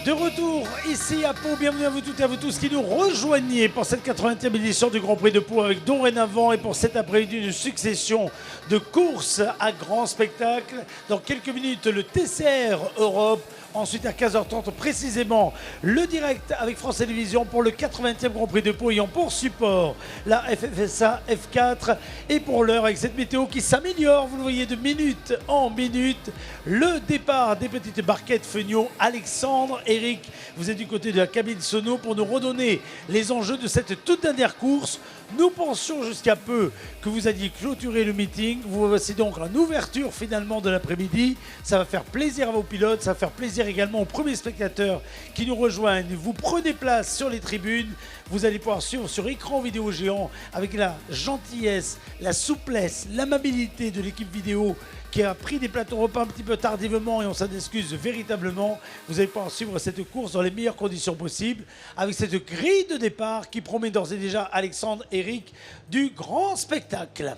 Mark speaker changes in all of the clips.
Speaker 1: De retour ici à Pau, bienvenue à vous toutes et à vous tous qui nous rejoignez pour cette 80e édition du Grand Prix de Pau avec dorénavant et pour cet après-midi une succession de courses à grand spectacle. Dans quelques minutes, le TCR Europe. Ensuite, à 15h30 précisément, le direct avec France Télévisions pour le 80e Grand Prix de Pau ayant pour support la FFSA F4. Et pour l'heure, avec cette météo qui s'améliore, vous le voyez de minute en minute, le départ des petites barquettes Feugnot. Alexandre, Eric, vous êtes du côté de la cabine sono pour nous redonner les enjeux de cette toute dernière course. Nous pensions jusqu'à peu que vous alliez clôturer le meeting. Vous voici donc en ouverture finalement de l'après-midi. Ça va faire plaisir à vos pilotes, ça va faire plaisir également aux premiers spectateurs qui nous rejoignent. Vous prenez place sur les tribunes. Vous allez pouvoir suivre sur écran vidéo géant avec la gentillesse, la souplesse, l'amabilité de l'équipe vidéo qui a pris des plateaux repas un petit peu tardivement et on s'en excuse véritablement. Vous allez pouvoir suivre cette course dans les meilleures conditions possibles avec cette grille de départ qui promet d'ores et déjà, Alexandre, Eric, du grand spectacle.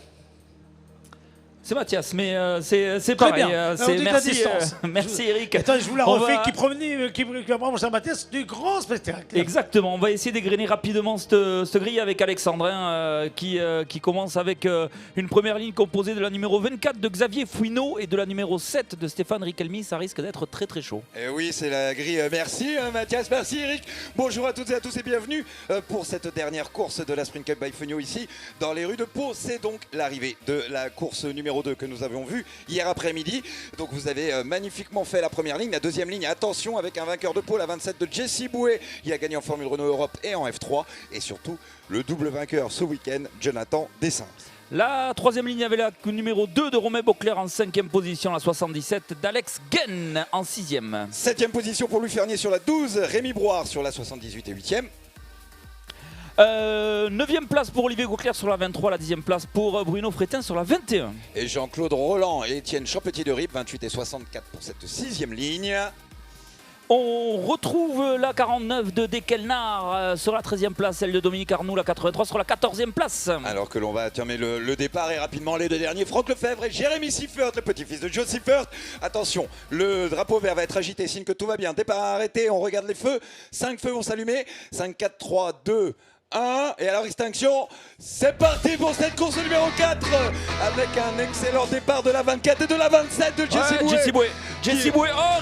Speaker 2: C'est Mathias, mais c'est pareil. Merci Eric.
Speaker 1: Attends, je vous la refais, qui promenait, qui vraiment Mathias, du grand spectacle.
Speaker 2: Exactement, on va essayer d'égrener rapidement cette grille avec Alexandre, qui commence avec une première ligne composée de la numéro 24 de Xavier Fouineau et de la numéro 7 de Stéphane Rickelmy. Ça risque d'être très très chaud.
Speaker 3: Et oui, c'est la grille. Merci Mathias, merci Eric. Bonjour à toutes et à tous et bienvenue pour cette dernière course de la Sprint Cup by Feugnot ici dans les rues de Pau. C'est donc l'arrivée de la course numéro 2 que nous avions vu hier après-midi. Donc vous avez magnifiquement fait la première ligne. La deuxième ligne, attention, avec un vainqueur de Pau, la 27 de Jesse Bouet. Il a gagné en Formule Renault Europe et en F3. Et surtout, le double vainqueur ce week-end, Jonathan Dessins.
Speaker 2: La troisième ligne avait la numéro 2 de Romain Beauclerc en 5e position, la 77 d'Alex Guenne en 6e.
Speaker 3: 7e position pour Louis Fernier sur la 12, Rémi Brouard sur la 78 et 8e.
Speaker 2: 9e place pour Olivier Gauclair sur la 23, la 10e place pour Bruno Frétin sur la 21.
Speaker 3: Et Jean-Claude Roland et Étienne Champetier de Rip, 28 et 64 pour cette 6e ligne.
Speaker 2: On retrouve la 49 de Dekelnar sur la 13e place, celle de Dominique Arnoux, la 83 sur la 14e place.
Speaker 3: Alors que l'on va terminer le départ et rapidement les deux derniers, Franck Lefebvre et Jérémy Siffert, le petit-fils de Joe Siffert. Attention, le drapeau vert va être agité, signe que tout va bien. Départ arrêté, on regarde les feux. 5 feux vont s'allumer. 5, 4, 3, 2, 1. Et alors extinction, c'est parti pour cette course numéro 4 avec un excellent départ de la 24 et de la 27 de Jesse Bouet.
Speaker 2: Jesse Bouet, oh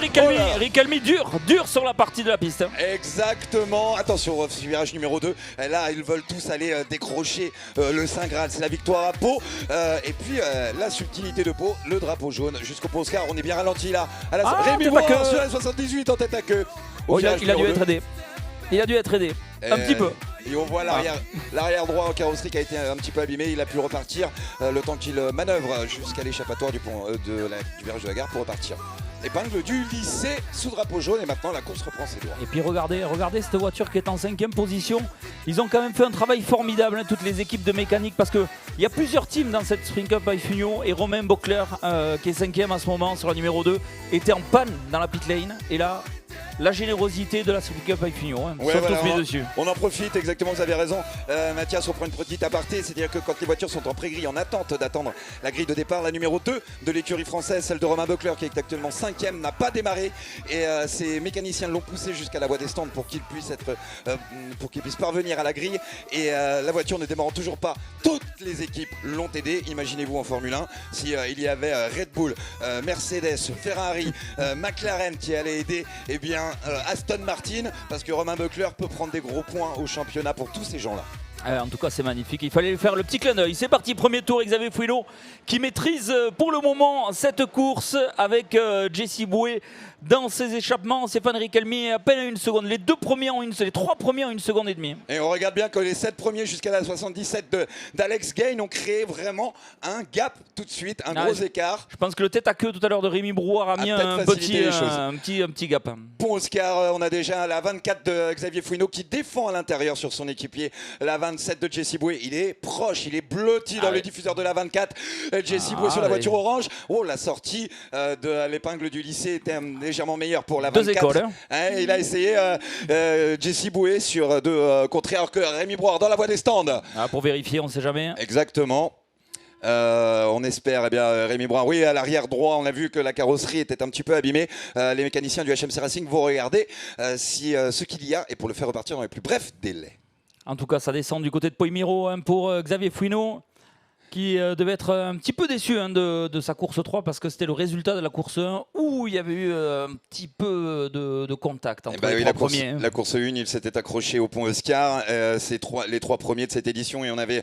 Speaker 2: Rickelmy dur sur la partie de la piste.
Speaker 3: Exactement, attention, virage numéro 2. Là, ils veulent tous aller décrocher le Saint Graal, c'est la victoire à Pau. Et puis la subtilité de Pau, le drapeau jaune jusqu'au Pau Oscar. On est bien ralenti là. Rémi Brouard sur la 78 en tête à queue.
Speaker 2: Il a dû être aidé. Il a dû être aidé, un petit peu.
Speaker 3: Et on voit l'arrière droit en carrosserie qui a été un petit peu abîmé. Il a pu repartir le temps qu'il manœuvre jusqu'à l'échappatoire du virage de la gare pour repartir. Épingle du lycée sous drapeau jaune et maintenant la course reprend ses droits.
Speaker 2: Et puis regardez cette voiture qui est en 5e position. Ils ont quand même fait un travail formidable, toutes les équipes de mécanique, parce qu'il y a plusieurs teams dans cette Sprint Cup by Feugnot. Et Romain Beauclerc, qui est 5e à ce moment sur la numéro 2, était en panne dans la pit lane. Et là, la générosité de la Sprint Cup by Feugnot, tous mis dessus.
Speaker 3: On en profite, exactement, vous avez raison. Mathias, on prend une petite aparté, c'est-à-dire que quand les voitures sont en pré-grille, en attente d'attendre la grille de départ, la numéro 2 de l'écurie française, celle de Romain Beauclerc qui est actuellement 5e, n'a pas démarré. Et ces mécaniciens l'ont poussé jusqu'à la voie des stands pour qu'il puisse parvenir à la grille. Et la voiture ne démarre toujours pas. Toutes les équipes l'ont aidé. Imaginez-vous en Formule 1, si il y avait Red Bull, Mercedes, Ferrari, McLaren qui allait aider, eh bien Aston Martin, parce que Romain Beauclerc peut prendre des gros points au championnat pour tous ces gens-là.
Speaker 2: En tout cas, c'est magnifique. Il fallait faire le petit clin d'œil. C'est parti, premier tour. Xavier Fouineau qui maîtrise pour le moment cette course avec Jesse Bouet dans ses échappements. Stéphane Rickelmy à peine une seconde. Les trois premiers en 1 seconde et demie.
Speaker 3: Et on regarde bien que les 7 premiers jusqu'à la 77 d'Alex Gain ont créé vraiment un gap tout de suite, un gros écart.
Speaker 2: Je pense que le tête à queue tout à l'heure de Rémi Brouard a mis un petit gap.
Speaker 3: Bon Oscar, on a déjà la 24 de Xavier Fouineau qui défend à l'intérieur sur son équipier. La 27 de Jesse Bouet, il est proche, il est blotti dans le diffuseur de la 24. Jesse Bouet sur la voiture orange. Oh, la sortie de l'épingle du lycée était légèrement meilleure pour la 24.
Speaker 2: Deux écoles.
Speaker 3: Il a essayé Jesse Bouet sur deux contraires que Rémi Brouard dans la voie des stands.
Speaker 2: Pour vérifier, on ne sait jamais.
Speaker 3: Exactement. On espère, Rémi Brun. Oui, à l'arrière droit, on a vu que la carrosserie était un petit peu abîmée. Les mécaniciens du HMC Racing vont regarder si ce qu'il y a et pour le faire repartir dans les plus brefs délais.
Speaker 2: En tout cas, ça descend du côté de Poimiro pour Xavier Fouineau, qui devait être un petit peu déçu de sa course 3 parce que c'était le résultat de la course 1 où il y avait eu un petit peu de contact entre les trois premiers.
Speaker 3: La course 1, il s'était accroché au pont Oscar. Les trois premiers de cette édition et on avait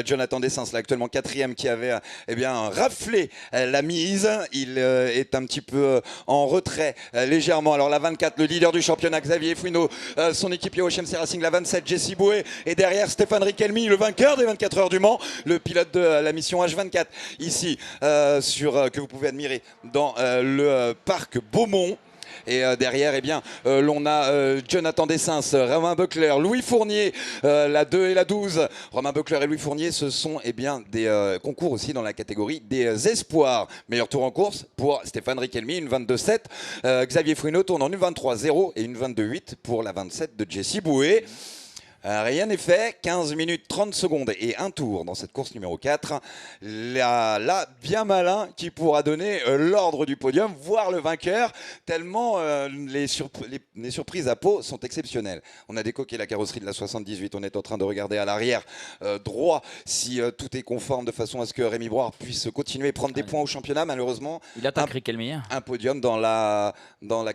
Speaker 3: Jonathan Dessens, là actuellement 4e, qui avait raflé la mise. Il est un petit peu en retrait légèrement. Alors la 24, le leader du championnat, Xavier Fouineau, son équipier au HMC Racing, la 27, Jesse Boué, et derrière Stéphane Riquelme, le vainqueur des 24 heures du Mans, le pilote de la mission H24 ici que vous pouvez admirer dans le parc Beaumont. Et derrière, l'on a Jonathan Dessens, Romain Buckler, Louis Fournier, la 2 et la 12. Romain Buckler et Louis Fournier, ce sont des concours aussi dans la catégorie des espoirs. Meilleur tour en course pour Stéphane Riquelme, une 22-7. Xavier Fouineau tourne en une 23-0 et une 22-8 pour la 27 de Jesse Boué. Rien n'est fait, 15 minutes 30 secondes et un tour dans cette course numéro 4. Là, bien malin qui pourra donner l'ordre du podium, voire le vainqueur, tellement les surprises à Pau sont exceptionnelles. On a décoqué la carrosserie de la 78, on est en train de regarder à l'arrière droit si tout est conforme de façon à ce que Rémi Broir puisse continuer et prendre des points au championnat. Malheureusement,
Speaker 2: il attaque Riquelme.
Speaker 3: Un podium dans la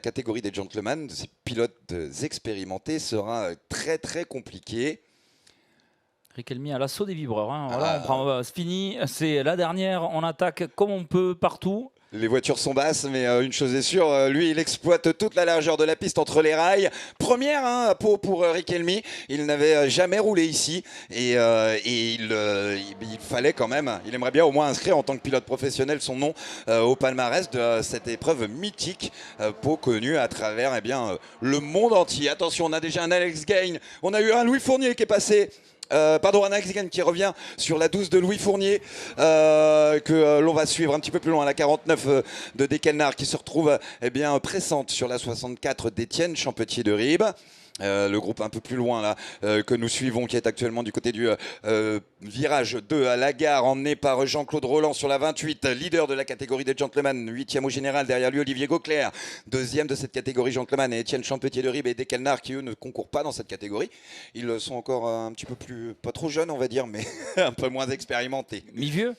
Speaker 3: catégorie des gentlemen, ces pilotes expérimentés, sera très très compliqué.
Speaker 2: Riquelme à l'assaut des vibreurs. Voilà, c'est fini, c'est la dernière. On attaque comme on peut partout.
Speaker 3: Les voitures sont basses, mais une chose est sûre, lui, il exploite toute la largeur de la piste entre les rails. Première à Pau pour Riquelme. Il n'avait jamais roulé ici et il fallait quand même, il aimerait bien au moins inscrire en tant que pilote professionnel son nom au palmarès de cette épreuve mythique. Pau connu à travers le monde entier. Attention, on a déjà un Alex Gain, on a eu un Louis Fournier qui est passé. Un Alex Gain qui revient sur la 12 de Louis Fournier que l'on va suivre un petit peu plus loin à la 49 de Dekelnar qui se retrouve pressante sur la 64 d'Étienne Champetier de Ribes. Le groupe un peu plus loin là que nous suivons qui est actuellement du côté du virage 2 à la gare, emmené par Jean-Claude Roland sur la 28, leader de la catégorie des gentlemen, 8e au général, derrière lui Olivier Gauclair, 2e de cette catégorie gentleman, et Étienne Champetier de Ribes et Dekelnar qui eux ne concourent pas dans cette catégorie. Ils sont encore un petit peu plus, pas trop jeunes on va dire, mais un peu moins expérimentés.
Speaker 2: Mi-vieux.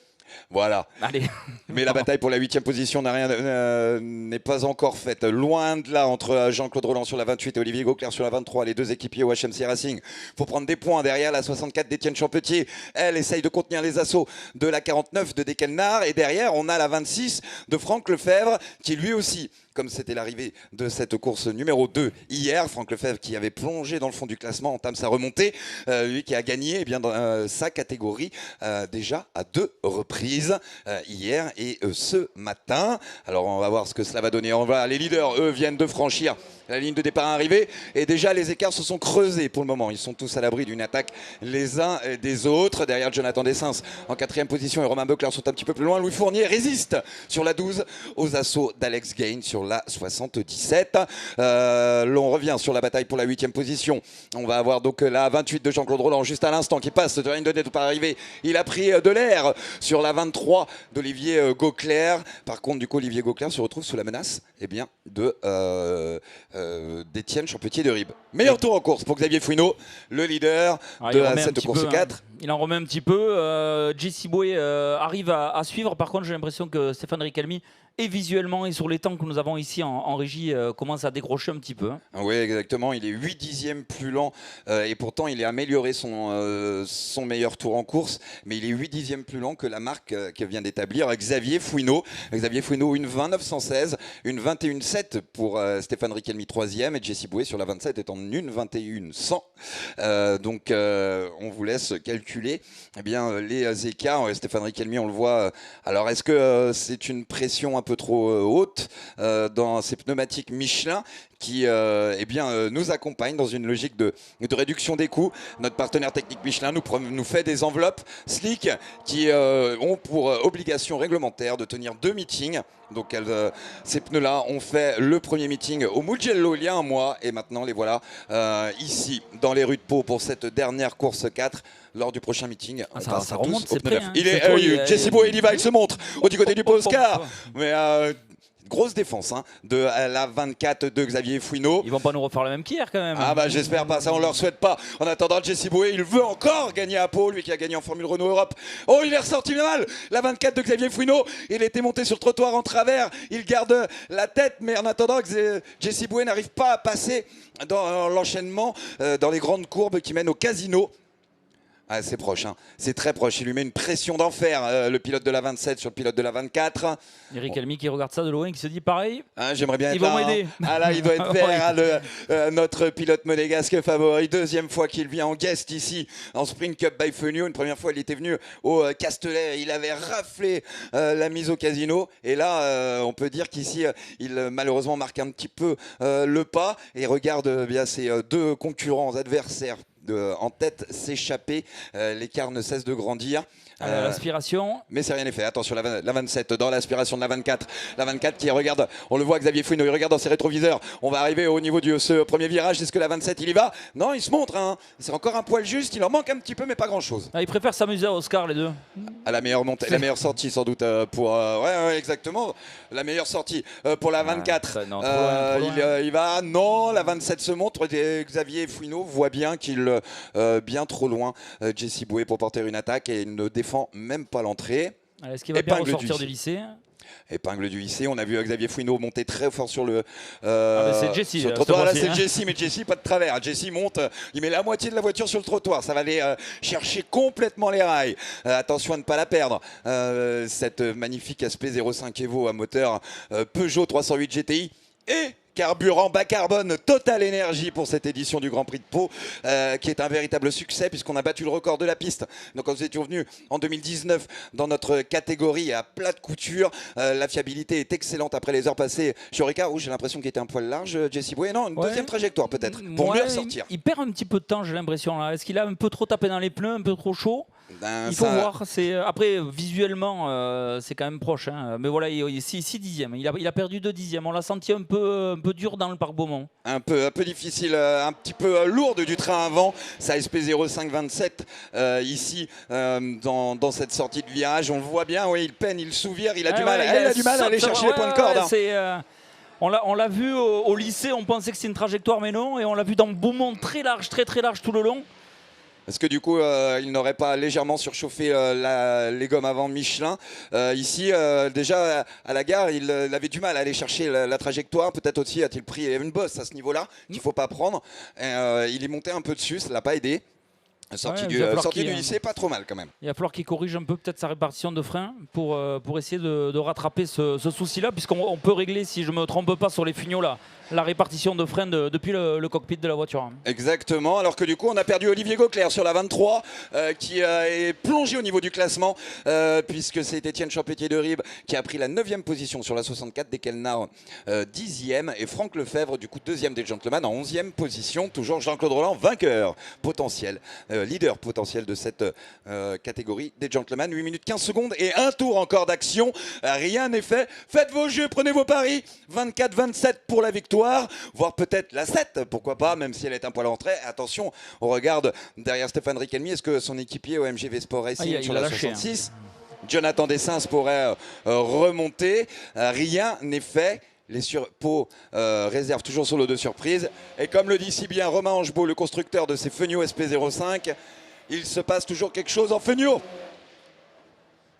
Speaker 3: Voilà.
Speaker 2: Allez.
Speaker 3: Mais la bataille pour la 8e position n'est pas encore faite. Loin de là, entre Jean-Claude Roland sur la 28 et Olivier Gauclair sur la 23, les deux équipiers au HMC Racing. Pour prendre des points derrière la 64 d'Étienne Champetier. Elle essaye de contenir les assauts de la 49 de Dekelnar. Et derrière, on a la 26 de Franck Lefebvre qui lui aussi, comme c'était l'arrivée de cette course numéro 2 hier, Franck Lefebvre qui avait plongé dans le fond du classement entame sa remontée, lui qui a gagné dans sa catégorie déjà à 2 reprises hier et ce matin. Alors on va voir ce que cela va donner. Les leaders, eux, viennent de franchir la ligne de départ arrivée et déjà les écarts se sont creusés pour le moment. Ils sont tous à l'abri d'une attaque les uns des autres. Derrière Jonathan Dessens en 4e position et Romain Buckler sont un petit peu plus loin. Louis Fournier résiste sur la 12 aux assauts d'Alex Gain sur la 77. L'on revient sur la bataille pour la 8e position. On va avoir donc la 28 de Jean-Claude Roland juste à l'instant qui passe de la ligne de départ arrivée. Il a pris de l'air sur la 23 d'Olivier Gauclair. Par contre, du coup, Olivier Gauclair se retrouve sous la menace d'Étienne Champetier de Ribes. Meilleur tour en course pour Xavier Fouineau, le leader de cette course 4.
Speaker 2: Il en remet un petit peu. Jesse Boué arrive à suivre. Par contre, j'ai l'impression que Stéphane Riquelme et visuellement et sur les temps que nous avons ici en régie commence à décrocher un petit peu.
Speaker 3: Oui, exactement. Il est 8 dixièmes plus lent et pourtant il a amélioré son meilleur tour en course, mais il est 8 dixièmes plus lent que la marque que vient d'établir Xavier Fouineau. Xavier Fouineau, une 2916, une 21,7 pour Stéphane Riquelme 3e et Jesse Boué sur la 27 est en une 21,100. Donc on vous laisse calculer les écarts. Stéphane Riquelme, on le voit. Alors est-ce que c'est une pression un peu trop haute dans ces pneumatiques Michelin qui nous accompagne dans une logique de réduction des coûts. Notre partenaire technique Michelin nous fait des enveloppes slick qui ont pour obligation réglementaire de tenir 2 meetings Donc ces pneus-là ont fait le premier meeting au Mugello il y a un mois et maintenant les voilà ici dans les rues de Pau pour cette dernière course 4. Lors du prochain meeting, on
Speaker 2: ça remonte, c'est prêt. Hein.
Speaker 3: Jesse Boué, il se montre du côté du Oscar. Mais grosse défense de la 24 de Xavier Fouineau.
Speaker 2: Ils vont pas nous refaire le même qu'hier quand même.
Speaker 3: Ah bah j'espère pas, ça on leur souhaite pas. En attendant, Jesse Boué, il veut encore gagner à Pau, lui qui a gagné en Formule Renault Europe. Oh, il est ressorti mal. La 24 de Xavier Fouineau, il était monté sur le trottoir en travers. Il garde la tête, mais en attendant, Jesse Boué n'arrive pas à passer dans l'enchaînement, dans les grandes courbes qui mènent au casino. Ah, c'est proche, c'est très proche. Il lui met une pression d'enfer, le pilote de la 27 sur le pilote de la 24.
Speaker 2: Eric Elmy qui regarde ça de loin, qui se dit pareil.
Speaker 3: J'aimerais bien être
Speaker 2: ils
Speaker 3: là.
Speaker 2: Vont m'aider.
Speaker 3: Ah là, il doit être vert, notre pilote monégasque favori. Deuxième fois qu'il vient en guest ici en Sprint Cup by Fenio. Une première fois, il était venu au Castellet. Il avait raflé la mise au casino. Et là, on peut dire qu'ici, il malheureusement marque un petit peu le pas et regarde bien ses deux concurrents adversaires en tête s'échapper. L'écart ne cesse de grandir.
Speaker 2: L'aspiration.
Speaker 3: Mais c'est rien n'est fait. Attention, la 27 dans l'aspiration de la 24. La 24 qui regarde, on le voit, Xavier Fouineau, il regarde dans ses rétroviseurs. On va arriver au niveau de ce premier virage. Est-ce que la 27 il y va? Non, il se montre. C'est encore un poil juste. Il en manque un petit peu, mais pas grand-chose.
Speaker 2: Ils préfèrent s'amuser à Oscar, les deux.
Speaker 3: À la meilleure montée, la meilleure sortie sans doute pour. Ouais, exactement. La meilleure sortie pour la 24.
Speaker 2: Non, trop loin.
Speaker 3: Il va. Non, la 27 se montre. Xavier Fouineau voit bien qu'il bien trop loin. Jesse Boué pour porter une attaque et il ne défend même pas l'entrée.
Speaker 2: Est-ce qu'il va bien ressortir du lycée?
Speaker 3: Épingle du lycée, on a vu Xavier Fouineau monter très fort sur le
Speaker 2: c'est Jesse,
Speaker 3: sur le trottoir. Là c'est Jesse, mais Jesse pas de travers. Jesse monte, il met la moitié de la voiture sur le trottoir. Ça va aller chercher complètement les rails. Attention à ne pas la perdre. Cette magnifique SP05 Evo à moteur Peugeot 308 GTI et carburant bas carbone Total Énergie pour cette édition du Grand Prix de Pau qui est un véritable succès puisqu'on a battu le record de la piste. Donc quand nous étions venus en 2019 dans notre catégorie à plat de couture, la fiabilité est excellente après les heures passées chez Oreca où j'ai l'impression qu'il était un poil large, Jesse Boué. Non, une deuxième trajectoire peut-être pour mieux ressortir.
Speaker 2: Il perd un petit peu de temps, j'ai l'impression là. Est-ce qu'il a un peu trop tapé dans les pneus, un peu trop chaud? Il faut voir. Après, visuellement, c'est quand même proche. Mais voilà, il 6 dixièmes. Il a perdu 2 dixièmes. On l'a senti un peu dur dans le parc Beaumont.
Speaker 3: Un peu difficile, un petit peu lourde du train avant. Sa SP0527 ici dans cette sortie de virage. On le voit bien, oui, il peine, il souvire, il a du mal. Elle a du mal à aller chercher les points de corde.
Speaker 2: On l'a vu au lycée, on pensait que c'était une trajectoire, mais non. Et on l'a vu dans Beaumont très large tout le long.
Speaker 3: Est-ce que du coup, il n'aurait pas légèrement surchauffé les gommes avant Michelin ici, déjà à la gare, il avait du mal à aller chercher la trajectoire. Peut-être aussi a-t-il pris une bosse à ce niveau-là qu'il ne faut pas prendre. Il est monté un peu dessus, ça ne l'a pas aidé. Sortie du lycée, pas trop mal quand même.
Speaker 2: Il va falloir qu'il corrige un peu peut-être sa répartition de frein pour essayer de rattraper ce souci-là, puisqu'on peut régler, si je ne me trompe pas, sur les Fugnots là, la répartition de frein depuis le cockpit de la voiture.
Speaker 3: Exactement, alors que du coup on a perdu Olivier Gauclair sur la 23 qui est plongé au niveau du classement puisque c'est Étienne Champetier de Ribes qui a pris la 9e position sur la 64, Dekelnar 10e et Franck Lefebvre du coup 2e des Gentlemen en 11e position. Toujours Jean-Claude Roland, vainqueur potentiel, leader potentiel de cette catégorie des Gentlemen. 8 minutes 15 secondes et un tour encore d'action, rien n'est fait. Faites vos jeux, prenez vos paris, 24-27 pour la victoire. Voire peut-être la 7, pourquoi pas, même si elle est un poil en trait. Attention, on regarde derrière Stéphane Riquelme, est-ce que son équipier au MGV Sport Racing sur la 66, Jonathan Dessens pourrait remonter. Rien n'est fait. Les Pau réservent toujours son lot de surprise. Et comme le dit si bien Romain Angebault, le constructeur de ces Fenio SP05, il se passe toujours quelque chose en Fenio.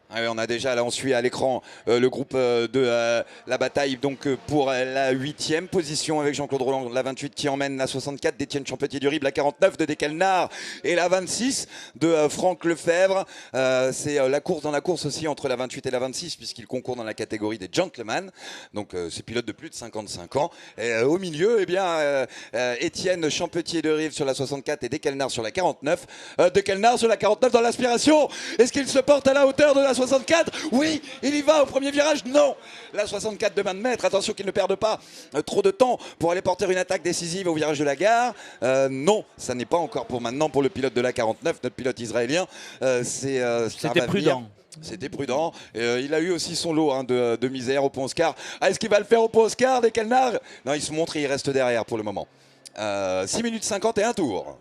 Speaker 3: Ah oui, on a déjà, là on suit à l'écran le groupe de la bataille donc pour la 8e position avec Jean-Claude Roland, la 28 qui emmène la 64 d'Étienne Champetier du Ribes, la 49 de Dekelnar et la 26 de Franck Lefebvre. C'est la course dans la course aussi entre la 28 et la 26 puisqu'il concourt dans la catégorie des gentlemen. Donc c'est pilote de plus de 55 ans. Et au milieu, eh bien, Étienne Champetier de Ribes sur la 64 et Dekelnar sur la 49. Dekelnar sur la 49 dans l'aspiration. Est-ce qu'il se porte à la hauteur de la 64? Oui, il y va au premier virage. Non, la 64 de 20 mètres. Attention qu'il ne perde pas trop de temps pour aller porter une attaque décisive au virage de la gare. Non, ça n'est pas encore pour maintenant pour le pilote de la 49, notre pilote israélien.
Speaker 2: C'était prudent.
Speaker 3: C'était prudent. Il a eu aussi son lot hein, de misère au pont Oscar. Ah, est-ce qu'il va le faire au pont Oscar, Dekelnar? Non, il se montre et il reste derrière pour le moment. 6 minutes 50 et un tour.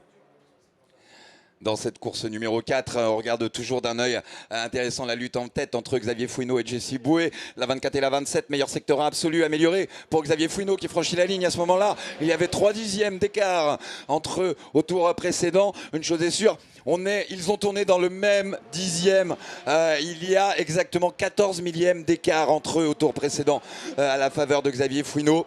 Speaker 3: Dans cette course numéro 4, on regarde toujours d'un œil intéressant la lutte en tête entre Xavier Fouineau et Jesse Boué. La 24 et la 27, meilleur secteur absolu amélioré pour Xavier Fouineau qui franchit la ligne à ce moment-là. Il y avait 3 dixièmes d'écart entre eux au tour précédent. Une chose est sûre, ils ont tourné dans le même dixième. Il y a exactement 14 millièmes d'écart entre eux au tour précédent à la faveur de Xavier Fouineau.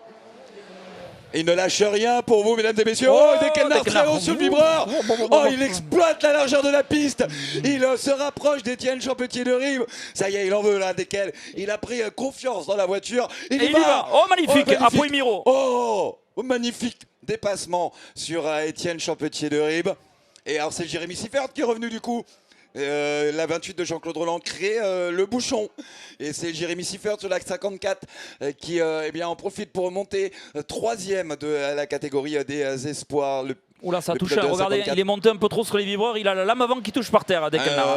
Speaker 3: Il ne lâche rien pour vous, mesdames et messieurs. Oh, Dekelnar très haut sur le vibreur. Oh, il exploite la largeur de la piste. Il se rapproche d'Étienne Champetier de Rive. Ça y est, il en veut là, Dekel. Il a pris confiance dans la voiture. Il y va.
Speaker 2: Oh, magnifique. Après Miro.
Speaker 3: Oh, magnifique dépassement sur Étienne Champetier de Rive. Et alors, c'est Jérémy Siffert qui est revenu du coup. La 28 de Jean-Claude Roland crée le bouchon et c'est Jérémy Siffert sur l'axe 54 qui eh bien, en profite pour remonter troisième de la catégorie des espoirs.
Speaker 2: Oula, ça a touché. Regardez, il est monté un peu trop sur les vibreurs. Il a la lame avant qui touche par terre.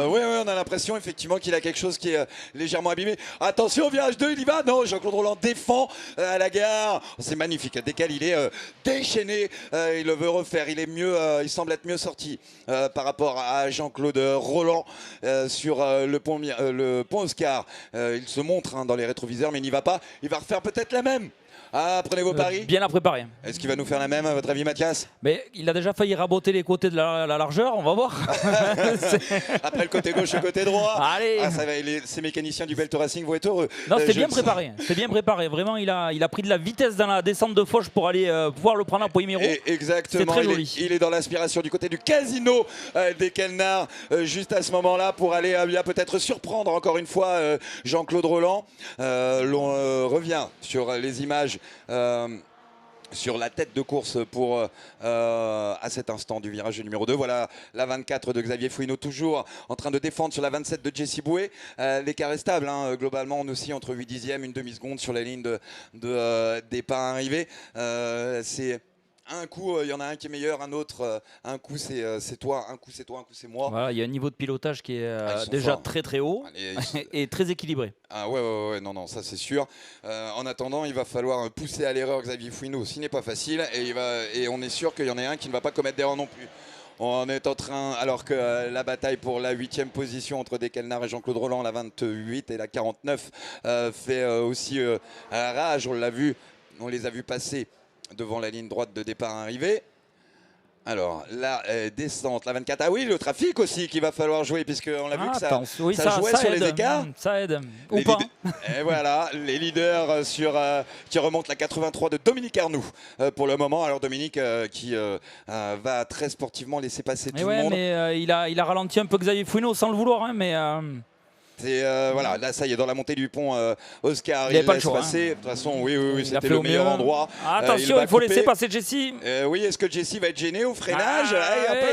Speaker 3: Oui, on a l'impression effectivement qu'il a quelque chose qui est légèrement abîmé. Attention, virage 2, il y va. Non, Jean-Claude Roland défend à la gare. C'est magnifique. Dès qu'il est déchaîné, il le veut refaire. Il est mieux, il semble être mieux sorti par rapport à Jean-Claude Roland sur le pont Oscar. Il se montre hein, dans les rétroviseurs, mais il n'y va pas. Il va refaire peut-être la même. Ah, prenez vos paris.
Speaker 2: Bien à préparer.
Speaker 3: Est-ce qu'il va nous faire la même, à votre avis, Mathias?
Speaker 2: Mais il a déjà failli raboter les côtés de la largeur, on va voir.
Speaker 3: Après le côté gauche, le côté droit.
Speaker 2: Allez.
Speaker 3: Ah, ça va, ces mécaniciens du Belt Racing vont être heureux.
Speaker 2: Non, c'était bien préparé. C'était bien préparé. Vraiment, il a pris de la vitesse dans la descente de Foch pour aller pouvoir le prendre à Poimiro.
Speaker 3: Exactement.
Speaker 2: Très joli.
Speaker 3: Il est dans l'aspiration du côté du casino Dekelnar juste à ce moment-là pour aller peut-être surprendre encore une fois Jean-Claude Roland. L'on revient sur les images. Sur la tête de course pour à cet instant du virage numéro 2. Voilà la 24 de Xavier Fouineau toujours en train de défendre sur la 27 de Jesse Boué. L'écart est stable hein, globalement on aussi entre 8 dixièmes, une demi-seconde sur la ligne de départ arrivé. C'est un coup, il y en a un qui est meilleur, un autre, un coup c'est toi, un coup c'est toi, un coup c'est moi.
Speaker 2: Voilà, il y a un niveau de pilotage qui est déjà
Speaker 3: forts.
Speaker 2: Très très haut et très équilibré.
Speaker 3: Ah ouais, non, ça c'est sûr. En attendant, il va falloir pousser à l'erreur Xavier Fouineau, ce n'est pas facile, et on est sûr qu'il y en a un qui ne va pas commettre d'erreur non plus. On est en train, alors que la bataille pour la 8e position entre Dekelnar et Jean-Claude Roland, la 28 et la 49, fait aussi rage, on l'a vu, on les a vus passer devant la ligne droite de départ arrivée. Alors, la descente, la 24. Ah oui, le trafic aussi qu'il va falloir jouer, puisqu'on l'a vu que ça jouait sur les écarts.
Speaker 2: Ça aide, ou pas.
Speaker 3: Et voilà, les leaders qui remontent la 83 de Dominique Arnoux pour le moment. Alors Dominique qui va très sportivement laisser passer tout le monde.
Speaker 2: Mais il a ralenti un peu Xavier Fouineau sans le vouloir, hein, mais...
Speaker 3: Voilà, là ça y est, dans la montée du pont Oscar,
Speaker 2: il
Speaker 3: laisse passer. De toute façon, oui, c'était le meilleur endroit.
Speaker 2: Attention, il faut laisser passer Jesse.
Speaker 3: Oui, est-ce que Jesse va être gêné au freinage?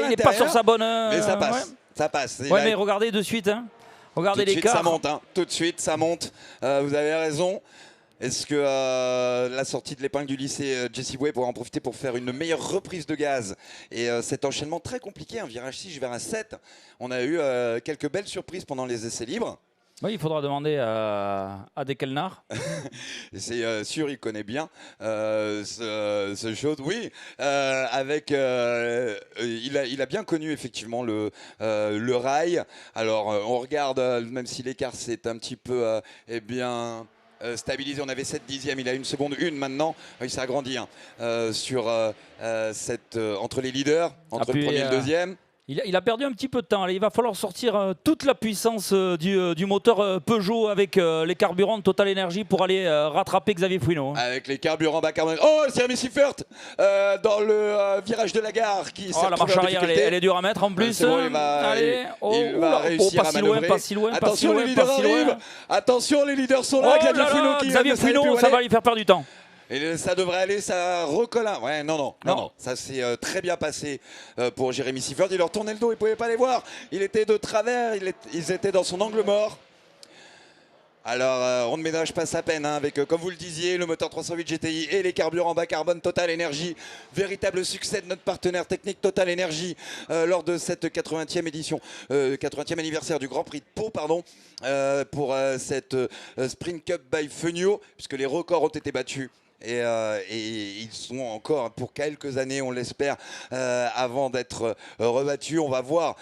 Speaker 2: Il n'est pas sur sa bonne...
Speaker 3: Mais ça passe, ça passe.
Speaker 2: Ouais, mais regardez de suite, hein. Regardez l'écart.
Speaker 3: Ça monte, hein. Tout de suite, ça monte. Vous avez raison. Est-ce que la sortie de l'épingle du lycée Jesse Boué pourra en profiter pour faire une meilleure reprise de gaz? Et cet enchaînement très compliqué, un virage 6 vers un 7, on a eu quelques belles surprises pendant les essais libres.
Speaker 2: Oui, il faudra demander à Dekelnar.
Speaker 3: C'est sûr, il connaît bien ce chose. Oui, il a bien connu effectivement le rail. Alors, on regarde, même si l'écart c'est un petit peu, stabilisé, on avait 7 dixièmes, il a 1 seconde 1 maintenant, il s'est agrandi sur entre les leaders, entre le premier et le deuxième.
Speaker 2: Il a perdu un petit peu de temps. Allez, il va falloir sortir toute la puissance du moteur Peugeot avec les carburants Total Energy pour aller rattraper Xavier Fouineau.
Speaker 3: Avec les carburants bas carbone. Oh, c'est Jérémy Siffert dans le virage de la gare qui
Speaker 2: la marche arrière, elle est dure à mettre en plus.
Speaker 3: C'est bon, il va réussir à manœuvrer.
Speaker 2: Pas si loin,
Speaker 3: attention, les leaders arrivent. Attention, les leaders sont là.
Speaker 2: Xavier Fouineau, ça va lui faire perdre du temps.
Speaker 3: Et ça devrait aller, ça recolle. Ouais, non. Ça s'est très bien passé pour Jérémy Siffert. Il leur tournait le dos, il ne pouvait pas les voir. Il était de travers, ils étaient dans son angle mort. Alors, on ne ménage pas sa peine avec, comme vous le disiez, le moteur 308 GTI et les carburants bas carbone Total Energy. Véritable succès de notre partenaire technique Total Energy lors de cette 80e édition, 80e anniversaire du Grand Prix de Pau, pardon, pour cette Sprint Cup by Fenio, puisque les records ont été battus. Et ils sont encore pour quelques années, on l'espère, avant d'être rebattus. On va voir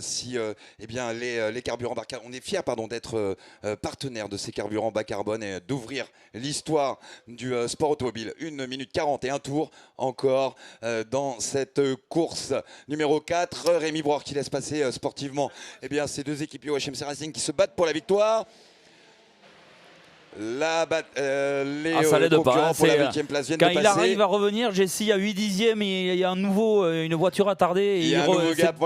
Speaker 3: si eh bien, les carburants bas carbone, on est fiers d'être partenaire de ces carburants bas carbone et d'ouvrir l'histoire du sport automobile. 1 minute 41 tours encore dans cette course numéro 4. Rémi Broir qui laisse passer sportivement eh bien, ces deux équipiers au HMC Racing qui se battent pour la victoire. Les concurrents pour la 8e place viennent de passer.
Speaker 2: Quand il arrive à revenir, Jessie à 8 dixièmes, il y a une voiture attardée.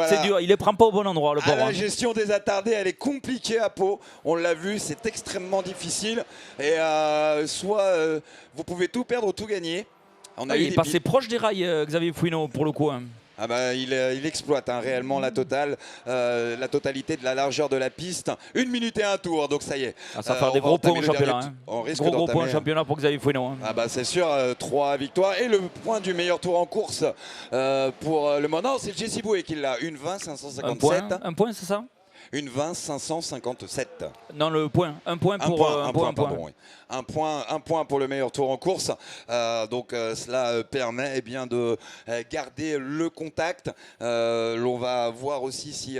Speaker 2: C'est dur, il les prend pas au bon endroit, le pauvre.
Speaker 3: La gestion des attardés, elle est compliquée à Pau. On l'a vu, c'est extrêmement difficile. Et soit vous pouvez tout perdre ou tout gagner.
Speaker 2: Il est passé proche des rails, Xavier Fouineau, pour le coup.
Speaker 3: Ah bah, il exploite réellement la totalité de la largeur de la piste. 1 minute et 1 tour, donc ça y est.
Speaker 2: Ça va faire des gros points au championnat.
Speaker 3: Gros
Speaker 2: points au championnat pour Xavier Fouineau.
Speaker 3: Ah bah c'est sûr, 3 victoires. Et le point du meilleur tour en course pour le moment, c'est Jesse Boué qui l'a. 1:20,557.
Speaker 2: Un point, c'est ça?
Speaker 3: 1:20,557.
Speaker 2: Non, le point. Un point pour un point.
Speaker 3: Pardon, oui. Un point pour le meilleur tour en course. Donc cela permet bien de garder le contact. L'on va voir aussi si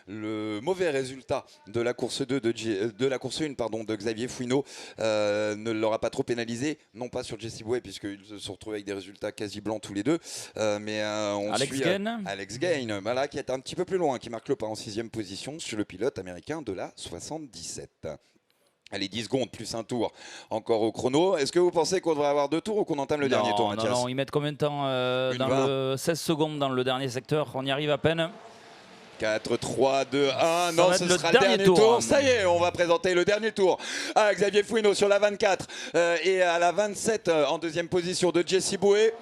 Speaker 3: le mauvais résultat de la course 2 de la course 1 de Xavier Fouineau ne l'aura pas trop pénalisé. Non pas sur Jesse Boué puisqu'ils se sont retrouvés avec des résultats quasi blancs tous les deux. Mais on suit Alex Gain, voilà, qui est un petit peu plus loin, qui marque le pas en 6e position sur le pilote américain de la 77. Allez, 10 secondes plus un tour encore au chrono. Est-ce que vous pensez qu'on devrait avoir 2 tours ou qu'on entame le dernier tour, Mathias?
Speaker 2: Non, ils mettent combien de temps 16 secondes dans le dernier secteur. On y arrive à peine.
Speaker 3: 4, 3, 2, 1. Non, ce sera le dernier tour. Ça y est, on va présenter le dernier tour à Xavier Fouineau sur la 24 et à la 27 en 2e position de Jesse Boué.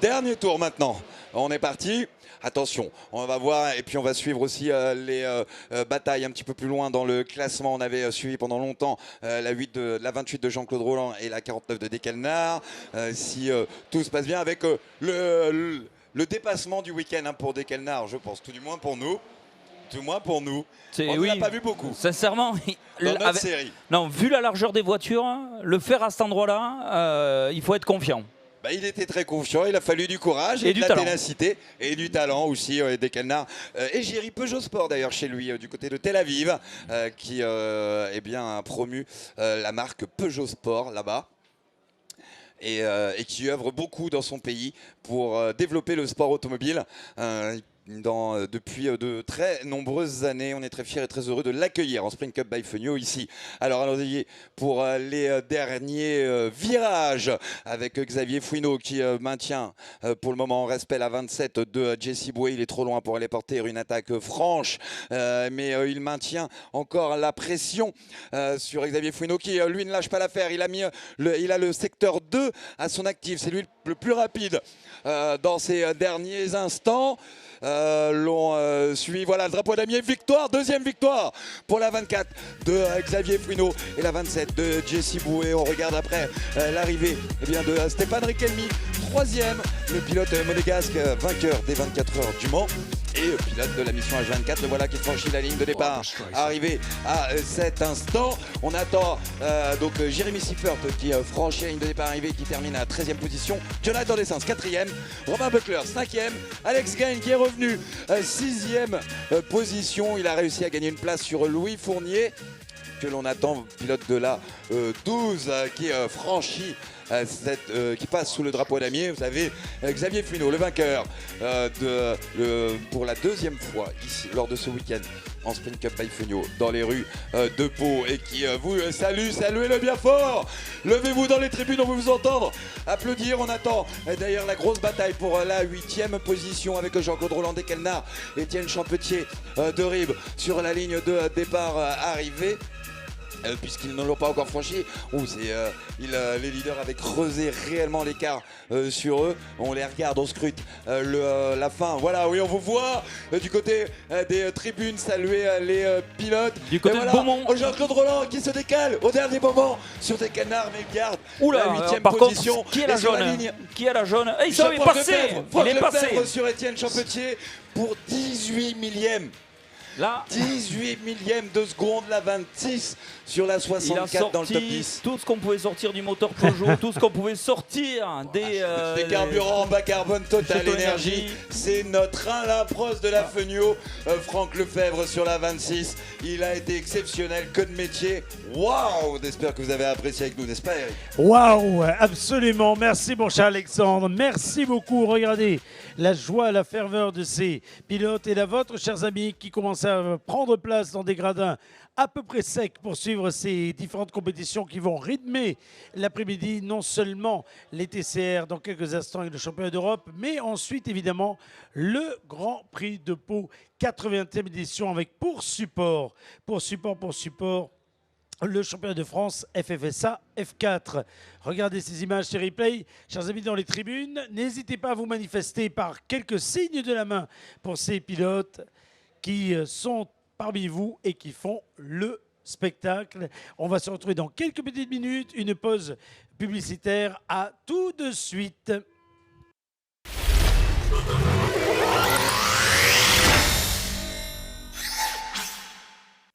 Speaker 3: Dernier tour maintenant. On est parti. Attention, on va voir et puis on va suivre aussi les batailles un petit peu plus loin dans le classement. On avait suivi pendant longtemps la 28 de Jean-Claude Roland et la 49 de Dekelnar. Si tout se passe bien avec le dépassement du week-end pour Dekelnar, je pense, tout du moins pour nous. On ne l'a pas vu beaucoup.
Speaker 2: Sincèrement,
Speaker 3: dans notre série.
Speaker 2: Non, vu la largeur des voitures, le faire à cet endroit-là, il faut être confiant.
Speaker 3: Bah, il était très confiant, il a fallu du courage et de la ténacité et du talent aussi Dekelnar. Et Géry Peugeot Sport d'ailleurs chez lui du côté de Tel Aviv qui a promu la marque Peugeot Sport là-bas. Et qui œuvre beaucoup dans son pays pour développer le sport automobile. Depuis de très nombreuses années. On est très fiers et très heureux de l'accueillir en Sprint Cup by Fenio ici. Alors allons-y pour les derniers virages avec Xavier Fouineau qui maintient pour le moment en respect la 27 de Jesse Boué. Il est trop loin pour aller porter une attaque franche, mais il maintient encore la pression sur Xavier Fouineau qui lui ne lâche pas l'affaire. Il a le secteur 2 à son actif. C'est lui le plus rapide dans ces derniers instants. L'on suit, voilà, le drapeau damier, victoire, 2e victoire pour la 24 de Xavier Fouineau et la 27 de Jesse Boué. On regarde après l'arrivée de Stéphane Riquelme, 3e, le pilote monégasque, vainqueur des 24 heures du Mans. Et pilote de la mission H24, le voilà qui franchit la ligne de départ. Arrivé à cet instant, on attend donc Jérémy Siffert qui franchit la ligne de départ arrivé, qui termine à la 13e position. Jonathan Dessens 4e, Romain Buckler 5e, Alex Gain qui est revenu 6e position. Il a réussi à gagner une place sur Louis Fournier que l'on attend, pilote de la 12 qui franchit qui passe sous le drapeau damier. Vous savez, Xavier Fouineau, le vainqueur pour la 2e fois ici lors de ce week-end en Sprint Cup by Fenio dans les rues de Pau et qui vous salue, saluez-le bien fort. Levez-vous dans les tribunes, on veut vous entendre applaudir. On attend d'ailleurs la grosse bataille pour la 8e position avec Jean-Claude Roland Dekelnar, Étienne Champetier de Ribes sur la ligne de départ arrivée. puisqu'ils ne l'ont pas encore franchi. Les leaders avaient creusé réellement l'écart sur eux. On les regarde, on scrute la fin. Voilà, oui, on vous voit du côté des tribunes saluer les pilotes.
Speaker 2: Du côté de Beaumont.
Speaker 3: Jean-Claude Roland qui se décale au dernier moment sur des canards, mais il garde la 8e
Speaker 2: par
Speaker 3: position.
Speaker 2: contre, qui est la jaune? Qui est la jaune? Il est passé. Il est passé
Speaker 3: sur Étienne Champetier pour 18 millièmes.
Speaker 2: Là,
Speaker 3: 18 millièmes de seconde, la 26 sur la 64 dans le top 10.
Speaker 2: Tout ce qu'on pouvait sortir du moteur Peugeot, tout ce qu'on pouvait sortir des
Speaker 3: carburants bas carbone Total Énergie. C'est notre Alain Prost de la Fenio, Franck Lefebvre sur la 26. Il a été exceptionnel, que de métier. Waouh! J'espère que vous avez apprécié avec nous, n'est-ce pas, Eric?
Speaker 1: Waouh, absolument. Merci, mon cher Alexandre. Merci beaucoup. Regardez la joie, la ferveur de ces pilotes et la vôtre, chers amis, qui commencent à prendre place dans des gradins à peu près secs pour suivre ces différentes compétitions qui vont rythmer l'après-midi, non seulement les TCR dans quelques instants avec le championnat d'Europe, mais ensuite évidemment le Grand Prix de Pau 80e édition avec pour support le championnat de France FFSA F4. Regardez ces images, ces replays. Chers amis dans les tribunes, n'hésitez pas à vous manifester par quelques signes de la main pour ces pilotes qui sont parmi vous et qui font le spectacle. On va se retrouver dans quelques petites minutes, une pause publicitaire. À tout de suite.